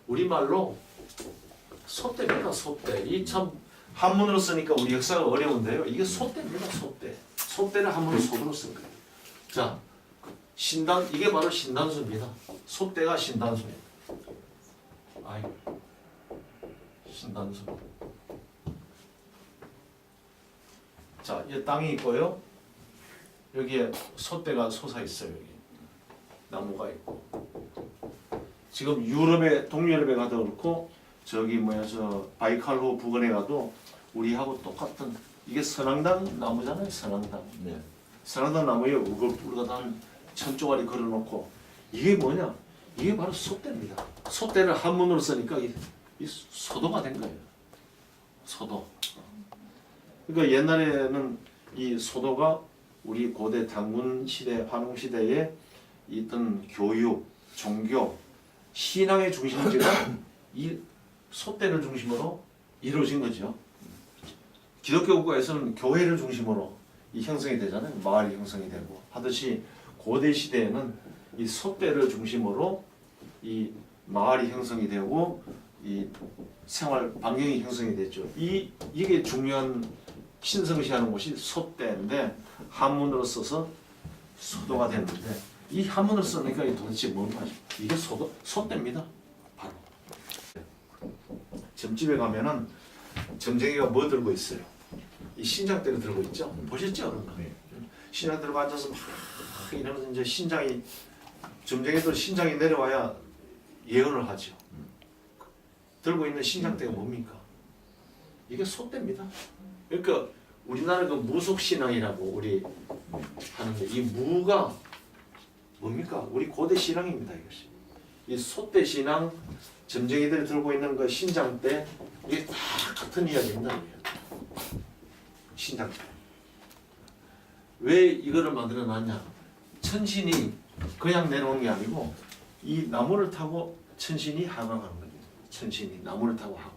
우리말로 소대입니다. 소대. 이 참 한문으로 쓰니까 우리 역사가 어려운데요. 이게 소대입니다. 소대. 소대를 한문으로 소대로 쓴 거예요. 자, 신단 이게 바로 신단수입니다. 소대가 신단수예요. 아이, 신단수. 자, 이 땅이 있고요. 여기에 소대가 솟아 있어요. 여기 나무가 있고. 지금 유럽에 동유럽에 가도 그렇고 저기 뭐야 저 바이칼호 부근에 가도 우리하고 똑같은 이게 선앙당 나무잖아요. 선앙당. 네. 선앙당 나무에 우글우글한 천조가리 걸어놓고 이게 뭐냐? 이게 바로 소대입니다. 소대를 한문으로 쓰니까 이 소도가 된 거예요. 소도. 그러니까 옛날에는 이 소도가 우리 고대 단군 시대, 환웅 시대에 있던 교육, 종교, 신앙의 중심지가 이 소대를 중심으로 이루어진 거죠. 기독교 국가에서는 교회를 중심으로 이 형성이 되잖아요. 마을이 형성이 되고 하듯이 고대 시대에는 이 소대를 중심으로 이 마을이 형성이 되고 이 생활 반경이 형성이 됐죠. 이게 중요한 신성시하는 곳이 소대인데 한문으로 써서 소도가 됐는데 이 한문으로 쓰니까 도대체 뭔 말이죠? 이게 소대입니다. 바로. 점집에 가면은 점쟁이가 뭐 들고 있어요? 이 신장대를 들고 있죠. 보셨죠? 그런 거. 신장 들고 앉아서 막 이러면서 이제 신장이 점쟁이들 신장이 내려와야 예언을 하죠. 들고 있는 신장대가 뭡니까? 이게 소대입니다. 그러니까 우리나라 그 무속신앙이라고 우리 하는데 이 무가 뭡니까? 우리 고대 신앙입니다. 이것이. 이 소대 신앙 점쟁이들이 들고 있는 그 신장대 이게 다 같은 이야기입니다. 신장대. 왜 이거를 만들어 놨냐? 천신이 그냥 내려오는 게 아니고 이 나무를 타고 천신이 하강하는 겁니다. 천신이 나무를 타고 하강.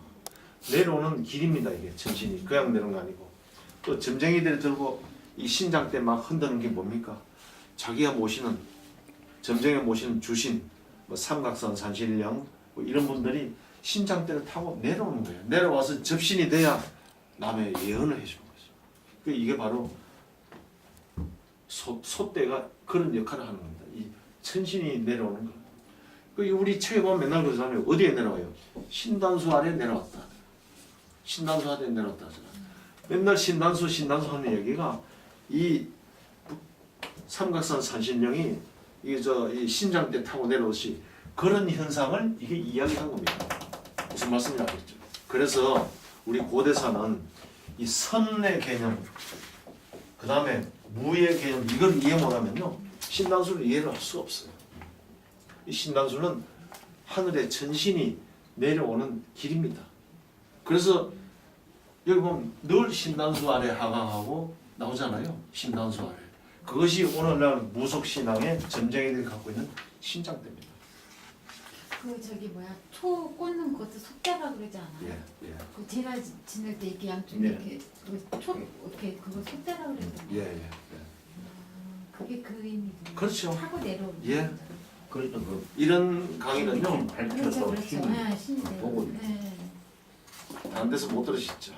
내려오는 길입니다. 이게 천신이 그냥 내려오는 게 아니고 또 점쟁이들이 들고 이 신장대 막 흔드는 게 뭡니까? 자기가 모시는 점쟁이가 모시는 주신 뭐 삼각선 산신령 뭐 이런 분들이 신장대를 타고 내려오는 거예요. 내려와서 접신이 돼야 남의 예언을 해주는 거죠. 이게 바로 소대가 그런 역할을 하는 겁니다. 이 천신이 내려오는 거. 우리 책에 보면 맨날 그러잖아요. 어디에 내려와요? 신단수 아래 내려왔다. 신단수 아래 내려왔다 하잖아. 맨날 신단수 하는 얘기가 이 삼각산 산신령이 이 신장대 타고 내려오시 그런 현상을 이게 이야기한 겁니다. 무슨 말씀인지 알겠죠? 그래서 우리 고대사는 이 선의 개념, 그 다음에 무의 개념 이걸 이해 못하면요 신단수를 이해를 할 수 없어요. 이 신단수는 하늘의 천신이 내려오는 길입니다. 그래서 여기 보면 늘 신단수 아래 하강하고 나오잖아요. 신단수 아래. 그것이 오늘날 무속신앙의 점쟁이들이 갖고 있는 신장대입니다. 그 저기 뭐야 초 꽂는 것도 속대라 그러지 않아요? 예. 그 제가 지낼 때 이렇게 양쪽 예. 이렇게 초 이렇게 그거 속대라 그러잖아요. 예. 그게 그 의미죠. 그렇죠. 타고 내려오는 예. 거죠. 그러니까 그 이런 강의는요 밝혀서 그렇죠. 힘을 네, 신대. 보고 네. 다른 데서 못 들으셨죠.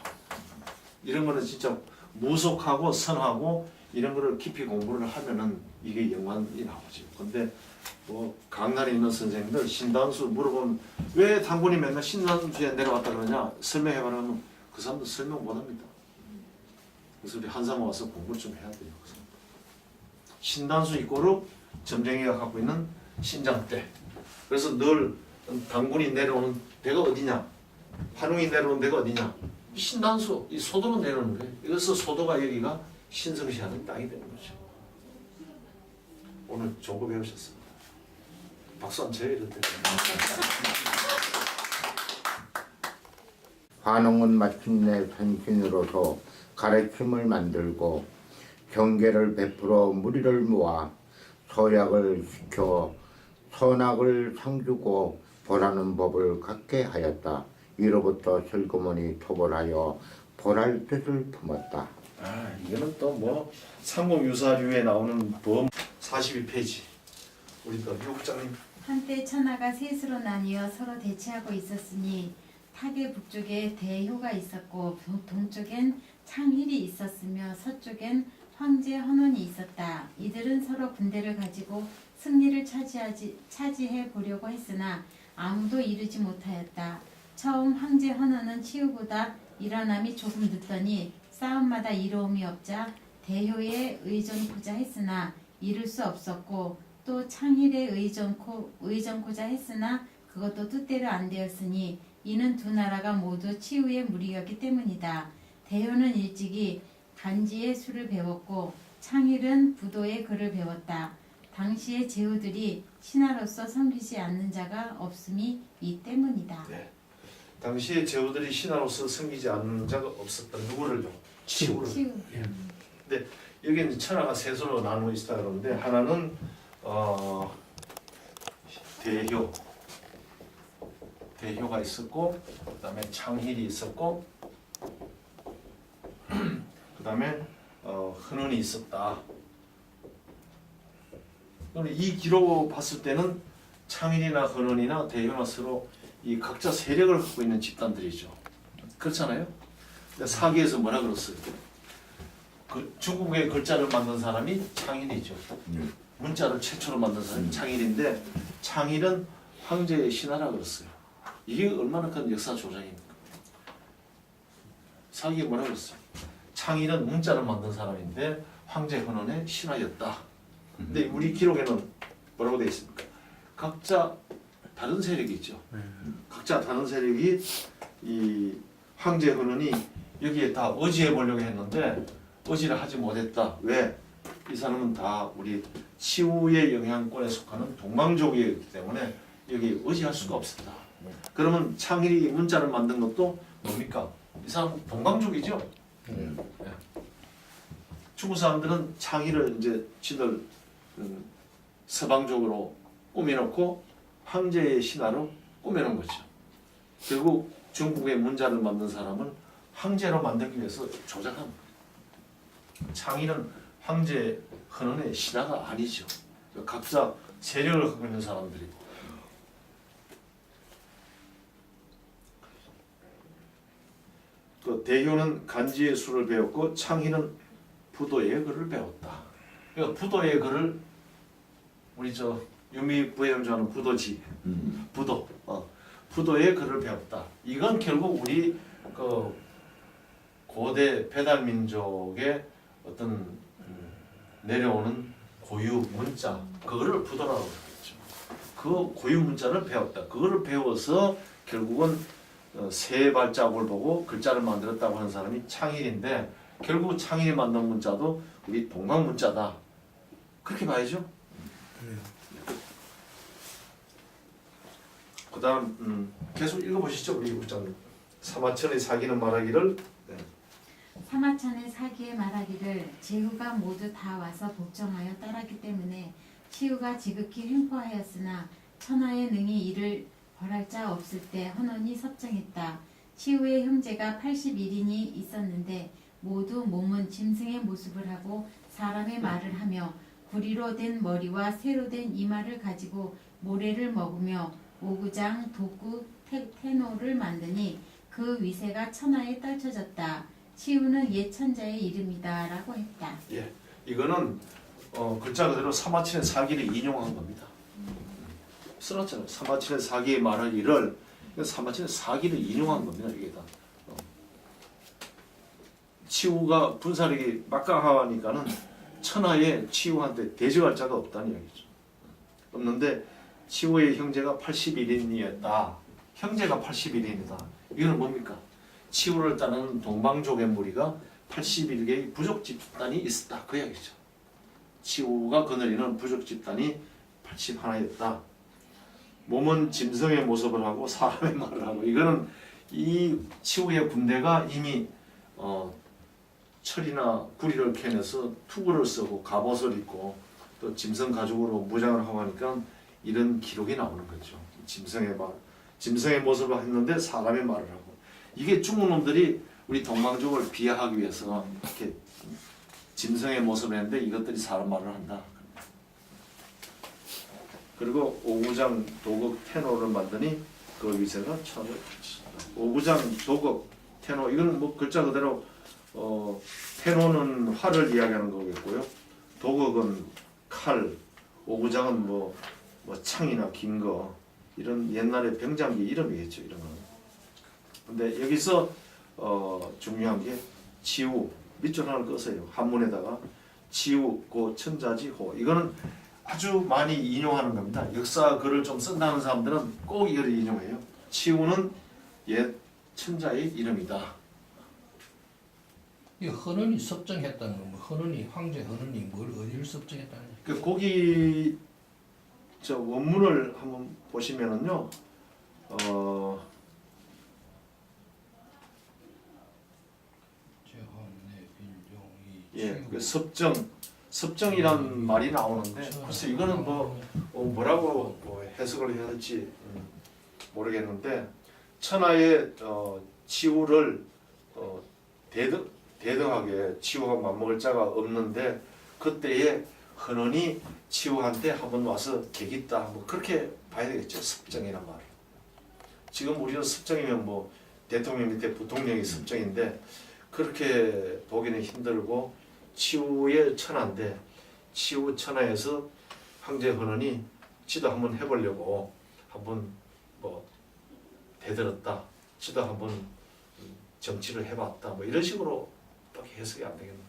이런 거는 진짜 무속하고 선하고 이런 거를 깊이 공부를 하면은 이게 연관이 나오죠. 근데 뭐 강단에 있는 선생님들 신단수 물어보면 왜 단군이 맨날 신단수에 내려왔다 그러냐 설명해봐라면 그 사람들 설명 못합니다. 그래서 우리 한상 와서 공부를 좀 해야 돼요. 신단수 이꼬르 점쟁이가 갖고 있는 신장대. 그래서 늘 단군이 내려오는 데가 어디냐? 환웅이 내려오는 데가 어디냐? 신단수, 이 소도로 내려오는 거예요. 그래서 소도가 여기가 신성시하는 땅이 되는 거죠. 오늘 좋은 거 배우셨습니다. 박수 안 쳐요, 이럴 때. 환웅은 마침내 선신으로서 가르침을 만들고 경계를 베풀어 무리를 모아 서약을 시켜 선악을 상주고 벌하는 법을 갖게 하였다. 이로부터 슬그머니 토벌하여 벌할 뜻을 품었다. 이거는 또 뭐 삼국유사류에 나오는 범 42페이지. 우리 또 유국장님 한때 천하가 셋으로 나뉘어 서로 대치하고 있었으니 타계 북쪽에 대효가 있었고 동쪽엔 창힐이 있었으며 서쪽엔 황제 헌원이 있었다. 이들은 서로 군대를 가지고 승리를 차지해 보려고 했으나 아무도 이르지 못하였다. 처음 황제 헌원은 치우보다 일어남이 조금 늦더니 싸움마다 이로움이 없자 대효에 의존코자 했으나 이룰 수 없었고 또 창힐에 의존코자 했으나 그것도 뜻대로 안 되었으니 이는 두 나라가 모두 치우의 무리였기 때문이다. 대효는 일찍이 간지의 수를 배웠고 창힐은 부도의 글을 배웠다. 당시의 제후들이 신하로서 섬기지 않는 자가 없음이 이 때문이다. 네. 당시에 제후들이 신하로서 섬기지 않는 자가 없었다. 누구를요? 치우를. 치우. 근데 여기 이제 천하가 셋으로 나누어 있다 그러는데 하나는 대효가 있었고 그다음에 창힐이 있었고 그다음에 헌원이 있었다. 이 기록 봤을 때는 창힐이나 헌원이나 대효나 서로 이 각자 세력을 갖고 있는 집단들이죠. 그렇잖아요. 근데 사기에서 뭐라 그랬어요? 그 중국의 글자를 만든 사람이 창힐이죠. 문자를 최초로 만든 사람이 창힐인데 창힐은 황제의 신하라 그랬어요. 이게 얼마나 큰 역사 조작입니까? 사기에 뭐라 그랬어요? 창힐은 문자를 만든 사람인데 황제 헌원의 신하였다. 근데 우리 기록에는 뭐라고 되어 있습니까? 각자 다른 세력이 있죠. 각자 다른 세력이 이 황제 헌원이 여기에 다 의지해 보려고 했는데 의지를 하지 못했다. 왜? 이 사람은 다 우리 치우의 영향권에 속하는 동방족이기 때문에 여기 의지할 수가 없었다. 그러면 창힐이 문자를 만든 것도 뭡니까? 이 사람 동방족이죠. 중국 사람들은 창힐을 이제 지들 서방적으로 꾸며놓고 황제의 신하로 꾸며놓은 거죠. 결국 중국의 문자를 만든 사람은 황제로 만들기 위해서 조작한 거예요. 창힐은 황제 헌원의 신하가 아니죠. 각자 세력을 갖고 있는 사람들이고. 그 대효는 간지의 수를 배웠고 창힐은 부도의 글을 배웠다. 그러니까 부도의 글을 우리 저 유미 부회장 좋아하는 부도지, 부도, 부도의 글을 배웠다. 이건 결국 우리 그 고대 배달 민족의 어떤 내려오는 고유 문자, 그거를 부도라고 그러겠죠. 그 고유 문자를 배웠다. 그거를 배워서 결국은 세 발자국을 보고 글자를 만들었다고 하는 사람이 창힐인데 결국 창힐이 만든 문자도 우리 동방 문자다. 그렇게 봐야죠. 그다음 계속 읽어보시죠, 우리 국장님. 사마천의 사기는 말하기를. 네. 사마천의 사기에 말하기를 제후가 모두 다 와서 복종하여 따랐기 때문에 치우가 지극히 횡포하였으나 천하에 능히 이를 벌할 자 없을 때 헌원이 섭정했다. 치우의 형제가 81인이 있었는데 모두 몸은 짐승의 모습을 하고 사람의 말을 하며 구리로 된 머리와 새로 된 이마를 가지고 모래를 먹으며 오구장, 독구, 테노를 만드니 그 위세가 천하에 떨쳐졌다. 치우는 옛 천자의 이름이다 라고 했다. 예, 이거는 글자 그대로 사마천의 사기를 인용한 겁니다. 써놨잖아요. 사마천의 사기의 말하기를 사마천의 사기를 인용한 겁니다. 이게 다. 치우가 분사력이 막강하니까는 천하에 치우한테 대적할 자가 없다는 이야기죠. 없는데 치우의 형제가 81인이었다. 형제가 81인이다. 이거는 뭡니까? 치우를 따르는 동방족의 무리가 81개의 부족 집단이 있었다. 그 이야기죠. 치우가 거느리는 부족 집단이 81였다. 몸은 짐승의 모습을 하고 사람의 말을 하고 이거는 이 치우의 군대가 이미 철이나 구리를 캐내서 투구를 쓰고 갑옷을 입고 또 짐승 가죽으로 무장을 하고 하니까 이런 기록이 나오는 거죠. 짐승의 모습을 했는데 사람의 말을 하고 이게 중국 놈들이 우리 동방족을 비하하기 위해서 이렇게 짐승의 모습을 했는데 이것들이 사람 말을 한다. 그리고 오구장 도극 태노를 만드니 그 위세가 천을 오구장 도극 태노 이거는 뭐 글자 그대로 태노는 활을 이야기하는 거겠고요. 도극은 칼, 오구장은 뭐 창이나 긴 거 이런 옛날의 병장비 이름이겠죠. 이런 거. 근데 여기서 중요한 게 지우 밑줄 하나 끄세요. 한문에다가 지우 고 천자지호 이거는 아주 많이 인용하는 겁니다. 역사 글을 좀 쓴다는 사람들은 꼭 이걸 인용해요. 치우는 옛 천자의 이름이다. 이 헌원이 섭정했다는 건 뭐 헌원이 황제 헌원이 뭘 어디를 섭정했다는 거예요? 그 거기 저 원문을 한번 보시면은요. 예, 그 섭정이란 말이 나오는데 글쎄 이거는 뭐라고 해석을 해야 할지 모르겠는데 천하의 치우를 대등하게 치우가 맞먹을 자가 없는데 그때에 헌원이 치우한테 한번 와서 계깃다 뭐 그렇게 봐야 되겠죠. 섭정이란 말을. 지금 우리는 섭정이면 뭐 대통령 밑에 부통령이 섭정인데 그렇게 보기는 힘들고 치우의 천하인데 치우 천하에서 황제 헌원이 지도 한번 해보려고 한번 뭐 대들었다. 지도 한번 정치를 해봤다. 뭐 이런 식으로 딱 해석이 안 되겠는데.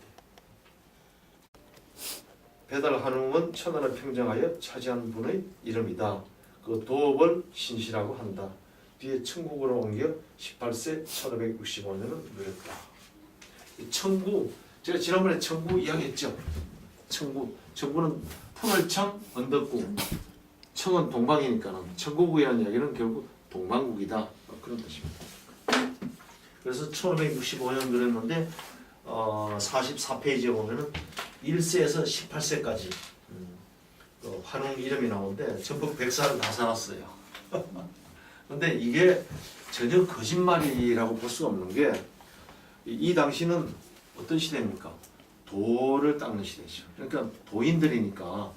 배달한웅은 천하를 평정하여 차지한 분의 이름이다. 그 도읍을 신시라고 한다. 뒤에 청국으로 옮겨 18세 1565년을 누렸다. 청구 제가 지난번에 청구 이야기했죠. 청구는 푸널청 언덕구. 청은 동방이니까는 청구국이라는 이야기는 결국 동방국이다. 그런 뜻입니다. 그래서 1565년 그랬는데 44페이지에 보면은 1세에서 18세까지 환웅 이름이 나오는데 전부 백사를 다 살았어요. 근데 이게 전혀 거짓말이라고 볼 수가 없는 게 이 당시는 어떤 시대입니까? 도를 닦는 시대죠. 그러니까 도인들이니까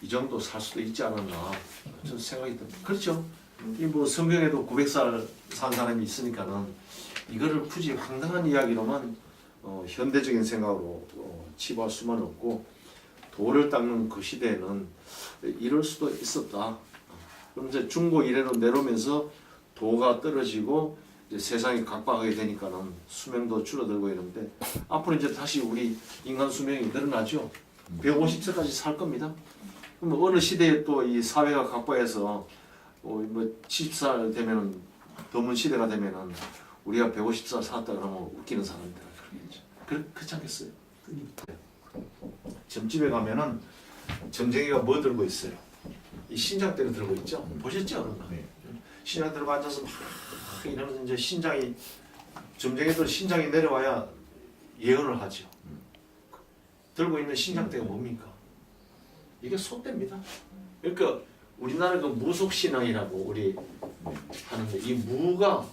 이 정도 살 수도 있지 않았나 저는 생각이 듭니다. 그렇죠. 이 뭐 성경에도 900살 산 사람이 있으니까는 이거를 굳이 황당한 이야기로만 현대적인 생각으로 치부할 수만 없고 도를 닦는 그 시대에는 이럴 수도 있었다. 그럼 이제 중고 이래로 내려오면서 도가 떨어지고 이제 세상이 각박하게 되니까는 수명도 줄어들고 이러는데 앞으로 이제 다시 우리 인간 수명이 늘어나죠. 150세까지 살 겁니다. 그럼 어느 시대에 또 이 사회가 각박해서 뭐 70살 되면은 드문 시대가 되면은 우리가 150살 살았다 그러면 웃기는 사람들 그러겠죠. 그렇지 않겠어요? 점집에 가면은 점쟁이가 뭐 들고 있어요? 이 신장대를 들고 있죠. 보셨죠? 그런가? 신장 들고 앉아서 막 이러면서 이제 신장이 점쟁이들 신장이 내려와야 예언을 하죠. 들고 있는 신장대가 뭡니까? 이게 솥대입니다. 그러니까 우리나라 그 무속신앙이라고 우리 하는데 이 무가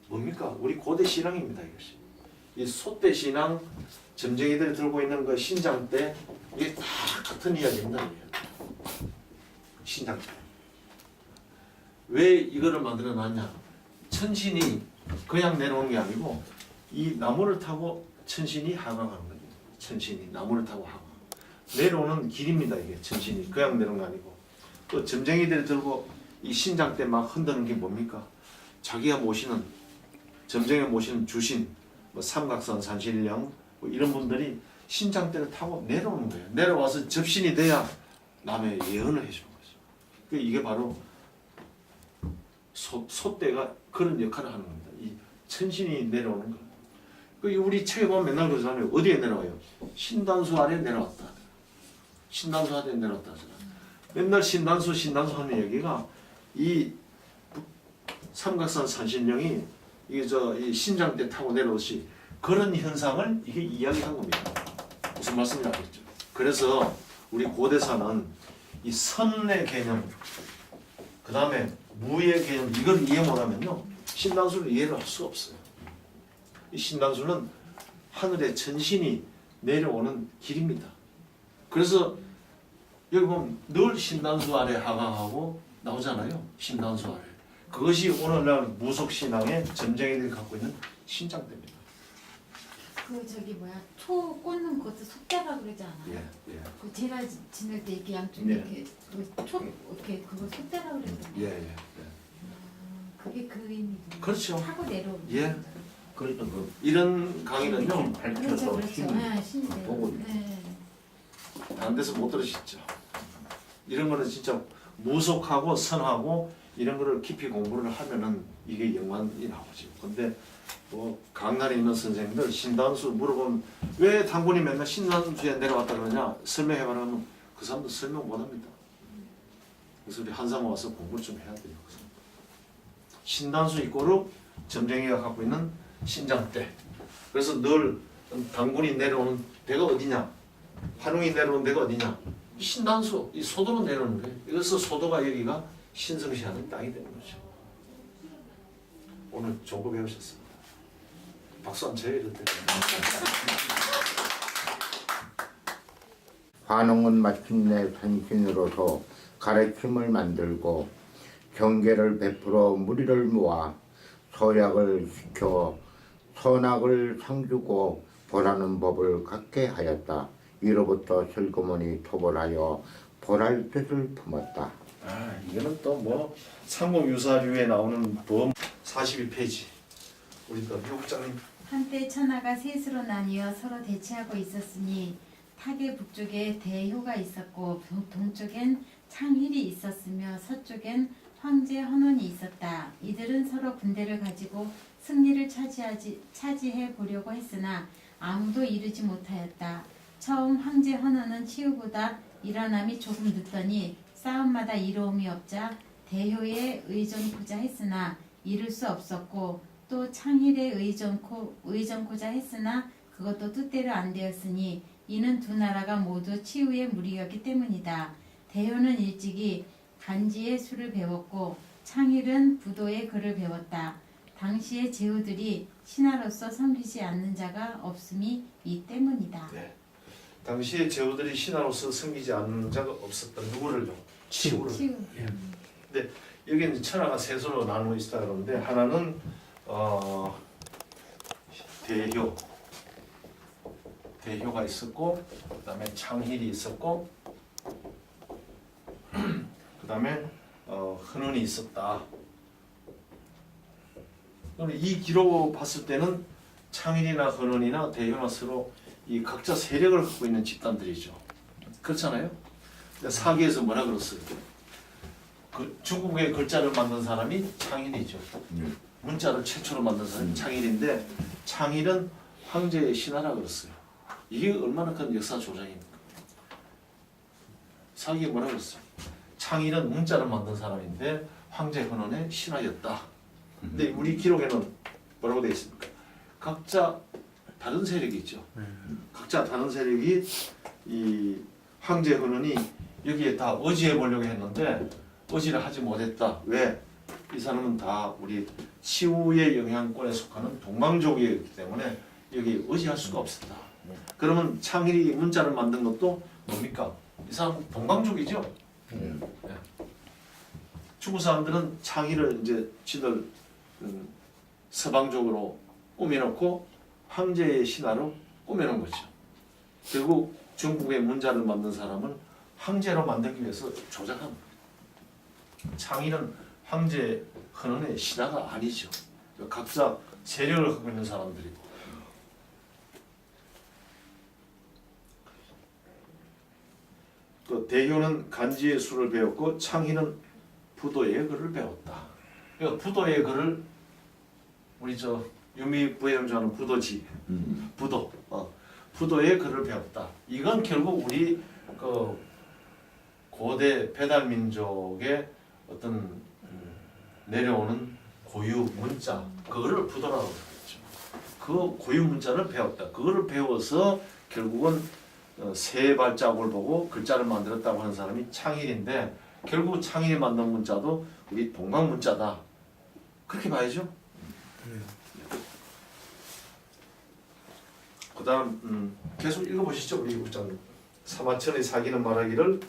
뭡니까? 우리 고대 신앙입니다. 이것이. 이 솥대 신앙, 점쟁이들이 들고 있는 그 신장대 이게 다 같은 이야기입니다. 신장대. 왜 이거를 만들어 놨냐? 천신이 그냥 내려오는 게 아니고 이 나무를 타고 천신이 하강하는 거예요. 천신이 나무를 타고 하강. 내려오는 길입니다. 이게 천신이 그냥 내려오는 게 아니고 또 점쟁이들이 들고 이 신장대 막 흔드는 게 뭡니까? 자기가 모시는 점쟁이가 모시는 주신 뭐 삼각선 산신령 뭐 이런 분들이 신장대를 타고 내려오는 거예요. 내려와서 접신이 돼야 남의 예언을 해주는 거죠. 이게 바로 솥대가 그런 역할을 하는 겁니다. 이 천신이 내려오는 거. 우리 책에 보면 맨날 그러잖아요. 어디에 내려와요? 신단수 아래 내려왔다. 신단수 아래 내려왔다 하잖아요. 맨날 신단수 하는 얘기가 이 삼각산 산신령이 이 신장대 타고 내려오시 그런 현상을 이게 이야기한 겁니다. 무슨 말씀인지 알겠죠? 그래서 우리 고대사는 이 선의 개념, 그 다음에 무의 개념 이걸 이해 못하면요 신단수를 이해를 할 수가 없어요. 이 신단수는 하늘의 천신이 내려오는 길입니다. 그래서 여기 보면 늘 신단수 아래 하강하고 나오잖아요. 신단수 아래. 그것이 오늘날 무속신앙의 점쟁이들이 갖고 있는 신장대입니다. 그 저기 뭐야 초 꽂는 것도 속대라 그러지 않아요? 예, 예, 그 제가 지낼 때 이렇게 양쪽 예. 이렇게 그초 이렇게 그거 속대라 그러잖아요. 예, 예. 그게 그 의미죠. 그렇죠. 타고 내려오는 예. 거죠. 그러니까 그 이런 강의는요. 그렇죠, 밝혀서 그렇죠. 힘 네, 신이 보고 내려오는. 네. 다른 데서 못 들으시죠. 이런 거는 진짜 무속하고 선하고 이런 거를 깊이 공부를 하면은 이게 연관이 나오죠. 근데 뭐 강단에 있는 선생님들 신단수 물어보면 왜 당군이 맨날 신단수에 내려왔다 그러냐 설명해봐라 하면 그 사람들 설명 못합니다. 그래서 우리 한상 와서 공부를 좀 해야 돼요. 신단수 이꼬르 점쟁이가 갖고 있는 신장대. 그래서 늘 당군이 내려오는 데가 어디냐? 환웅이 내려오는 데가 어디냐? 신단수, 이 소도로 내려오는 거예요. 그래서 소도가 여기가 신성시하는 땅이 되는 거죠. 오늘 좋은 거 배우셨습니다. 박수 한번 쳐야 될 때. 환웅은 마침내 선신으로서 가르침을 만들고 경계를 베풀어 무리를 모아 서약을 시켜 선악을 상주고 보라는 법을 갖게 하였다. 이로부터 슬그머니 토벌하여 보랄 뜻을 품었다. 아, 이거는 또 뭐 삼국유사류에 나오는 범 42페이지. 우리 또 유국장님. 한때 천하가 셋으로 나뉘어 서로 대치하고 있었으니 타계 북쪽에 대효가 있었고 동쪽엔 창힐이 있었으며 서쪽엔 황제 헌원이 있었다. 이들은 서로 군대를 가지고 승리를 차지해 보려고 했으나 아무도 이르지 못하였다. 처음 황제 헌원은 치우보다 일어남이 조금 늦더니 싸움마다 이로움이 없자 대효에 의존코자 했으나 이룰 수 없었고 또 창힐에 의존코자 했으나 그것도 뜻대로 안 되었으니 이는 두 나라가 모두 치우의 무리였기 때문이다. 대효는 일찍이 간지의 수를 배웠고 창힐은 부도의 글을 배웠다. 당시의 제후들이 신하로서 섬기지 않는 자가 없음이 이 때문이다. 네. 당시에 제후들이 신하로서 섬기지 않는 자가 없었던 누구를요? 치우를. 치우. 여기는 천하가 셋으로 나누어 있다 그러는데 하나는 대효가 있었고 그다음에 창힐이 있었고 그다음에 헌원이 있었다. 그럼 이 기록 봤을 때는 창힐이나 헌원이나 대효나 서로 이 각자 세력을 갖고 있는 집단들이죠. 그렇잖아요. 사기에서 뭐라 그랬어요? 그 중국의 글자를 만든 사람이 창힐이죠. 문자를 최초로 만든 사람이 창힐인데 창힐은 황제의 신하라 그랬어요. 이게 얼마나 큰 역사 조작입니까? 사기에 뭐라 그랬어요? 창힐은 문자를 만든 사람인데 황제 헌원의 신하였다. 근데 우리 기록에는 뭐라고 되어 있습니까? 각자 다른 세력이 있죠. 각자 다른 세력이 이 황제 헌원이 여기에 다 의지해 보려고 했는데 의지를 하지 못했다. 왜? 이 사람은 다 우리 치우의 영향권에 속하는 동방족이기 때문에 여기 의지할 수가 없었다. 그러면 창힐이 문자를 만든 것도 뭡니까? 이 사람은 동방족이죠. 네. 중국 사람들은 창힐을 이제 지들 서방족으로 꾸며놓고 황제의 신하로 꾸며놓은 거죠. 결국 중국의 문자를 만든 사람은 황제로 만들기 위해서 조작한 거예요. 창힐은 황제 헌원의 신하가 아니죠. 각자 세력을 갖고 있는 사람들이고. 또 대효는 간지의 수를 배웠고 창힐은 부도의 글을 배웠다. 그러니까 부도의 글을 우리 저 유미 부회장하는 부도지, 부도, 부도의 글을 배웠다. 이건 결국 우리 그 고대 배달 민족의 어떤 내려오는 고유 문자, 그거를 부도라고 그러죠. 그 고유 문자를 배웠다. 그거를 배워서 결국은 세 발자국을 보고 글자를 만들었다고 하는 사람이 창힐인데 결국 창힐이 만든 문자도 우리 동방 문자다. 그렇게 봐야죠. 그다음 계속 읽어보시죠, 우리 국장님. 사마천의 사기는 말하기를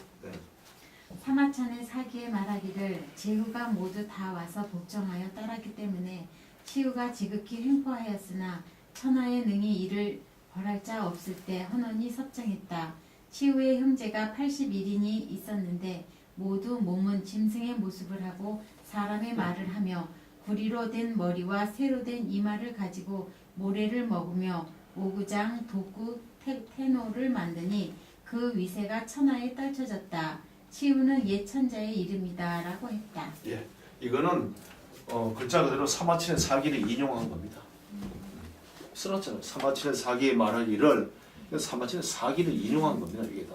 사마천의 사기에 말하기를 제후가 모두 다 와서 복종하여 따랐기 때문에 치후가 지극히 횡포하였으나 천하에 능히 이를 벌할 자 없을 때 헌원이 섭정했다. 치후의 형제가 81인이 있었는데 모두 몸은 짐승의 모습을 하고 사람의 말을 하며 구리로 된 머리와 새로 된 이마를 가지고 모래를 먹으며 오구장, 도구, 테노를 만드니 그 위세가 천하에 떨쳐졌다. 치후는 옛 천자의 이름이다 라고 했다. 예, 이거는 글자 그대로 사마천의 사기를 인용한 겁니다. 써놨잖아요. 사마천의 사기에 말하기를 사마천의 사기를 인용한 겁니다. 이게 다.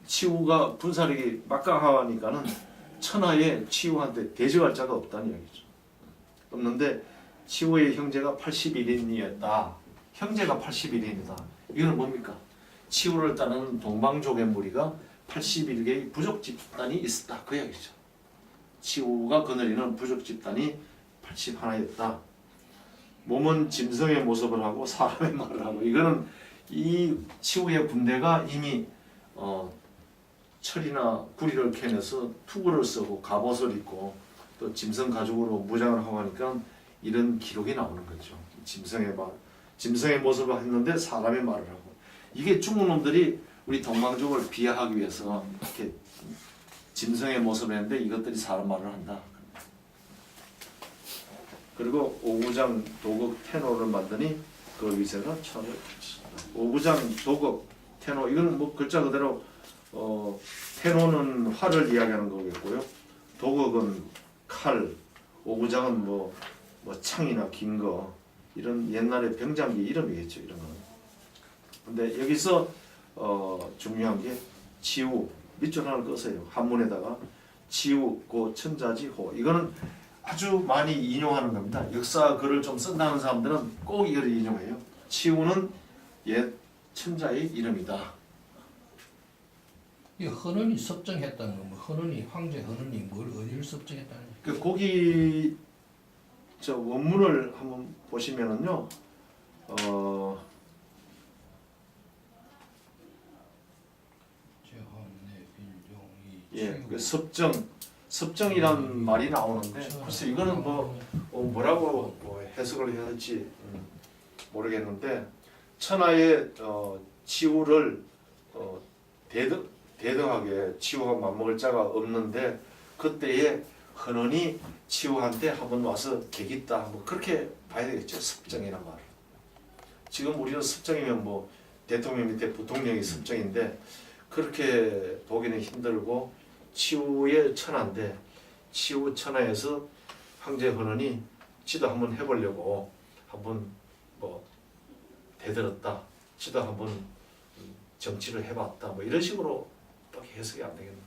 치후가 분사력이 막강하니까는 천하에 치후한테 대적할 자가 없다는 이야기죠. 없는데 치후의 형제가 81인이었다. 형제가 81인이다. 이거는 뭡니까? 치후를 따르는 동방족의 무리가 81개의 부족 집단이 있었다. 그 이야기죠. 치후가 거느리는 부족 집단이 81였다. 몸은 짐승의 모습을 하고 사람의 말을 하고 이거는 이 치후의 군대가 이미 철이나 구리를 캐내서 투구를 쓰고 갑옷을 입고 또 짐승 가죽으로 무장을 하고 하니까 이런 기록이 나오는 거죠. 짐승의 모습을 했는데 사람의 말을 하고 이게 중국 놈들이 우리 동방족을 비하하기 위해서 이렇게 짐승의 모습을 했는데 이것들이 사람 말을 한다. 그리고 오구장, 도극, 테노를 만드니 그 위세가 천을 오구장, 도극, 테노 이건 뭐 글자 그대로 테노는 활을 이야기하는 거겠고요. 도극은 칼, 오구장은 뭐 창이나 긴 거 이런 옛날의 병장기 이름이겠죠. 이런 거는. 근데 여기서 중요한 게 치후 밑줄 하나 끄세요. 한문에다가 치후, 고, 천자지, 호 이거는 아주 많이 인용하는 겁니다. 역사 글을 좀 쓴다는 사람들은 꼭 이걸 인용해요. 치후는 옛 천자의 이름이다. 이 헌원이 섭정했다는 건 뭐 헌원이 황제 헌원이 뭘 어디를 섭정했다는 그 거기 저 원문을 한번 보시면은요. 예, 그 섭정이란 말이 나오는데 글쎄 이거는 뭐라고 해석을 해야 할지 모르겠는데 천하의 치후를 대등하게 치후가 맞먹을 자가 없는데 그때에 헌원이 치후한테 한번 와서 계깃다 뭐 그렇게 봐야 되겠죠. 섭정이란 말을. 지금 우리는 섭정이면 뭐 대통령 밑에 부통령이 섭정인데 그렇게 보기는 힘들고 치후의 천하인데 치후 천하에서 황제 헌원이 지도 한번 해보려고 한번 대들었다. 지도 한번 정치를 해봤다. 뭐 이런 식으로 딱 해석이 안 되겠는데.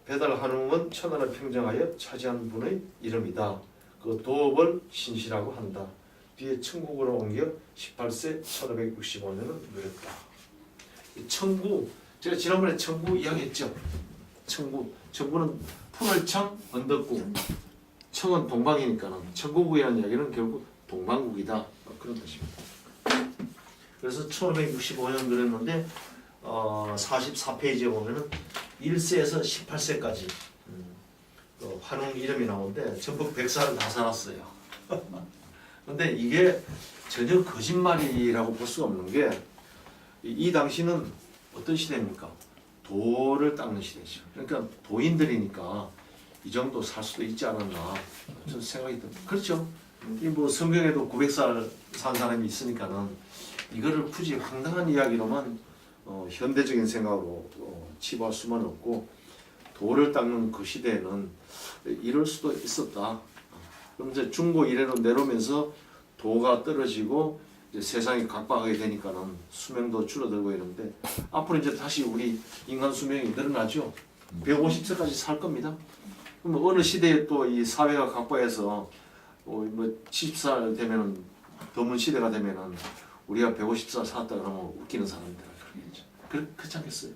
배달한웅은 천하를 평정하여 차지한 분의 이름이다. 그 도업을 신시라고 한다. 뒤에 천국으로 옮겨 18세 1565년은 누렸다. 청구, 제가 지난번에 청구 이야기했죠. 청구는 풀을청, 언덕구. 청은 동방이니까는 청구국이라는 이야기는 결국 동방국이다. 그런 뜻입니다. 그래서 1565년 그랬는데 44페이지에 보면은 1세에서 18세까지 환웅 이름이 나오는데 전부 백사를 다 살았어요. 근데 이게 전혀 거짓말이라고 볼 수가 없는 게 이 당시는 어떤 시대입니까? 도를 닦는 시대죠. 그러니까 도인들이니까 이 정도 살 수도 있지 않았나 저는 생각이 듭니다. 그렇죠. 이 뭐 성경에도 900살 산 사람이 있으니까는 이거를 굳이 황당한 이야기로만 현대적인 생각으로 치부할 수만 없고 도를 닦는 그 시대에는 이럴 수도 있었다. 그럼 이제 중고 이래로 내려오면서 도가 떨어지고 이제 세상이 각박하게 되니까는 수명도 줄어들고 이러는데 앞으로 이제 다시 우리 인간 수명이 늘어나죠. 150세까지 살 겁니다. 그럼 어느 시대에 또 이 사회가 각박해서 뭐 70살 되면은 드문 시대가 되면은 우리가 150살 살았다 그러면 웃기는 사람들 그러겠죠. 그렇지 않겠어요?